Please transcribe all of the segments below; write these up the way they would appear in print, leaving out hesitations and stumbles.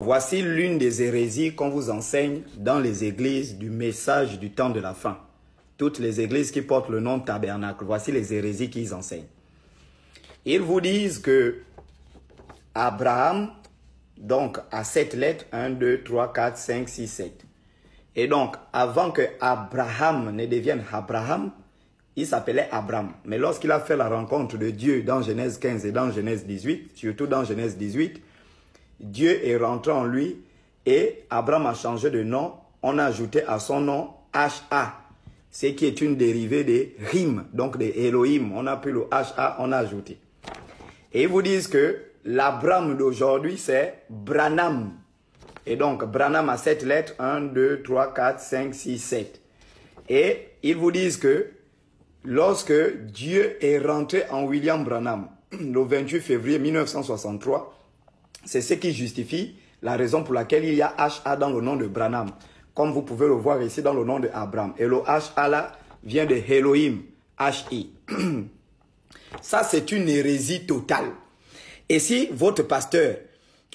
Voici l'une des hérésies qu'on vous enseigne dans les églises du message du temps de la fin. Toutes les églises qui portent le nom de tabernacle, voici les hérésies qu'ils enseignent. Ils vous disent que Abraham, donc à 7 lettres, 1, 2, 3, 4, 5, 6, 7. Et donc, avant que Abraham ne devienne Abraham, il s'appelait Abraham. Mais lorsqu'il a fait la rencontre de Dieu dans Genèse 15 et dans Genèse 18, surtout dans Genèse 18, Dieu est rentré en lui et Abraham a changé de nom. On a ajouté à son nom H.A. Ce qui est une dérivée des Rim, donc des Elohim. On a pris le H.A, on a ajouté. Et ils vous disent que l'Abraham d'aujourd'hui, c'est Branham. Et donc, Branham a 7 lettres, 1, 2, 3, 4, 5, 6, 7. Et ils vous disent que lorsque Dieu est rentré en William Branham, le 28 février 1963, c'est ce qui justifie la raison pour laquelle il y a H.A. dans le nom de Branham. Comme vous pouvez le voir ici dans le nom de Abraham. Et le H.A. là vient de Elohim, H.I. Ça, c'est une hérésie totale. Et si votre pasteur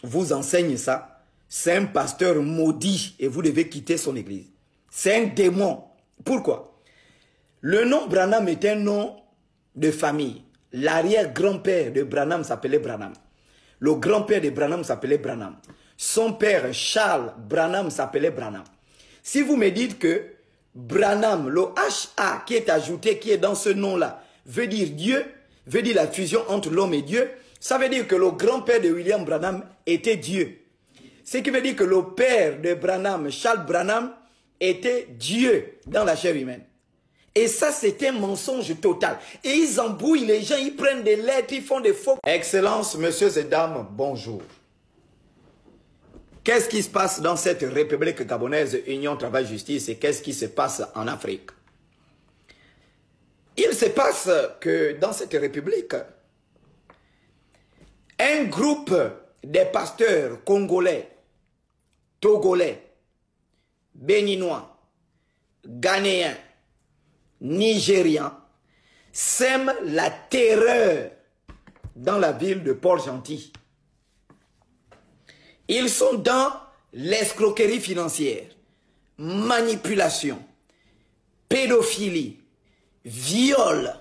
vous enseigne ça, c'est un pasteur maudit et vous devez quitter son église. C'est un démon. Pourquoi? Le nom Branham est un nom de famille. L'arrière-grand-père de Branham s'appelait Branham. Le grand-père de Branham s'appelait Branham. Son père, Charles Branham, s'appelait Branham. Si vous me dites que Branham, le H.A. qui est ajouté, qui est dans ce nom-là, veut dire Dieu, veut dire la fusion entre l'homme et Dieu, ça veut dire que le grand-père de William Branham était Dieu. Ce qui veut dire que le père de Branham, Charles Branham, était Dieu dans la chair humaine. Et ça, c'est un mensonge total. Et ils embrouillent les gens, ils prennent des lettres, ils font des faux. Excellences, messieurs et dames, bonjour. Qu'est-ce qui se passe dans cette République gabonaise, Union Travail Justice, et qu'est-ce qui se passe en Afrique? Il se passe que dans cette République, un groupe de pasteurs congolais, togolais, béninois, ghanéens, nigérians sèment la terreur dans la ville de Port-Gentil. Ils sont dans l'escroquerie financière, manipulation, pédophilie, viol,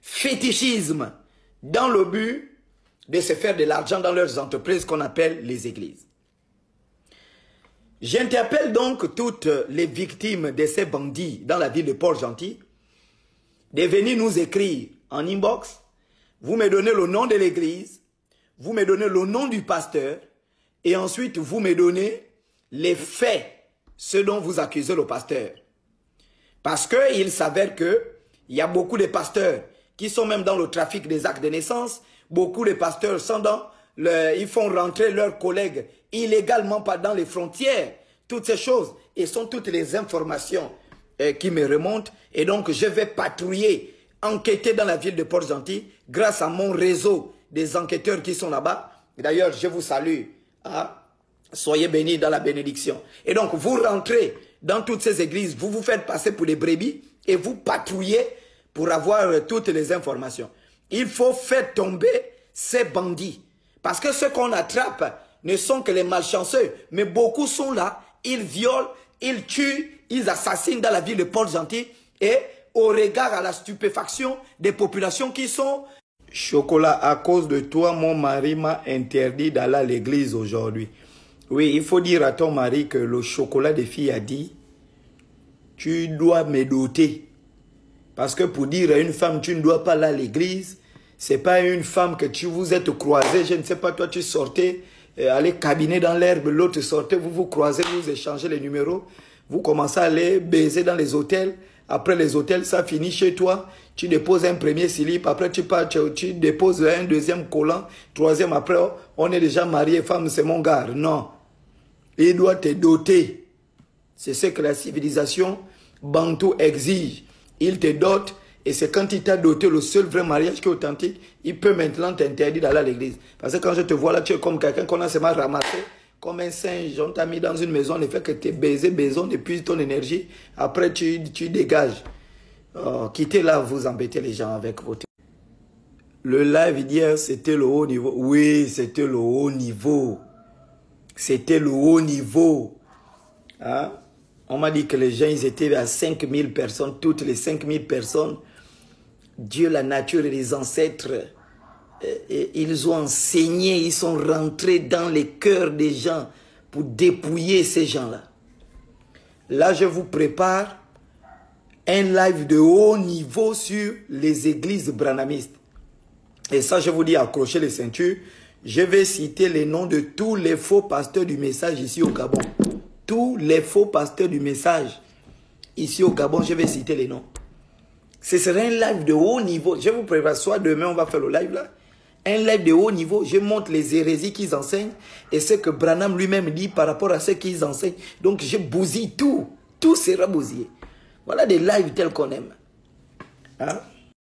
fétichisme, dans le but de se faire de l'argent dans leurs entreprises qu'on appelle les églises. J'interpelle donc toutes les victimes de ces bandits dans la ville de Port-Gentil de venir nous écrire en inbox. Vous me donnez le nom de l'église, vous me donnez le nom du pasteur et ensuite vous me donnez les faits, ce dont vous accusez le pasteur. Parce qu'il s'avère qu'il y a beaucoup de pasteurs qui sont même dans le trafic des actes de naissance. Beaucoup de pasteurs sont dans ils font rentrer leurs collègues illégalement pas dans les frontières. Toutes ces choses, et sont toutes les informations qui me remontent. Et donc, je vais patrouiller, enquêter dans la ville de Port-Gentil grâce à mon réseau des enquêteurs qui sont là-bas. D'ailleurs, je vous salue. Hein? Soyez bénis dans la bénédiction. Et donc, vous rentrez dans toutes ces églises, vous vous faites passer pour des brebis et vous patrouillez pour avoir toutes les informations. Il faut faire tomber ces bandits. Parce que ceux qu'on attrape ne sont que les malchanceux. Mais beaucoup sont là, ils violent, ils tuent, ils assassinent dans la ville de Port-Gentil. Et au regard à la stupéfaction des populations qui sont... Chocolat, à cause de toi, mon mari m'a interdit d'aller à l'église aujourd'hui. Oui, il faut dire à ton mari que le chocolat des filles a dit, tu dois me doter. Parce que pour dire à une femme, tu ne dois pas aller à l'église, c'est pas une femme que tu vous êtes croisés, je ne sais pas, toi tu sortais, aller cabiner dans l'herbe, l'autre sortait, vous vous croisez, vous échangez les numéros, vous commencez à aller baiser dans les hôtels, après les hôtels, ça finit chez toi, tu déposes un premier slip, après tu pars, tu déposes un deuxième collant, troisième, après on est déjà marié, femme c'est mon gars, non, il doit te doter, c'est ce que la civilisation bantou exige, il te dote. Et c'est quand il t'a doté le seul vrai mariage qui est authentique, il peut maintenant t'interdire d'aller à l'église. Parce que quand je te vois là, tu es comme quelqu'un qu'on a seulement ramassé, comme un singe, on t'a mis dans une maison, le fait que tu es baisé, on épuise ton énergie, après tu dégages. Oh, quittez là, vous embêtez les gens avec votre... Le live d'hier, c'était le haut niveau. Oui, c'était le haut niveau. C'était le haut niveau. Hein? On m'a dit que les gens, ils étaient à 5000 personnes. Toutes les 5000 personnes, Dieu, la nature et les ancêtres, ils ont enseigné, ils sont rentrés dans les cœurs des gens pour dépouiller ces gens-là. Là, je vous prépare un live de haut niveau sur les églises branhamistes. Et ça, je vous dis, accrochez les ceintures. Je vais citer les noms de tous les faux pasteurs du message ici au Gabon. Tous les faux pasteurs du message ici au Gabon, je vais citer les noms. Ce sera un live de haut niveau. Je vous prépare, soit demain, on va faire le live là. Un live de haut niveau, je montre les hérésies qu'ils enseignent et ce que Branham lui-même dit par rapport à ce qu'ils enseignent. Donc, je bousille tout. Tout sera bousillé. Voilà des lives tels qu'on aime. Hein?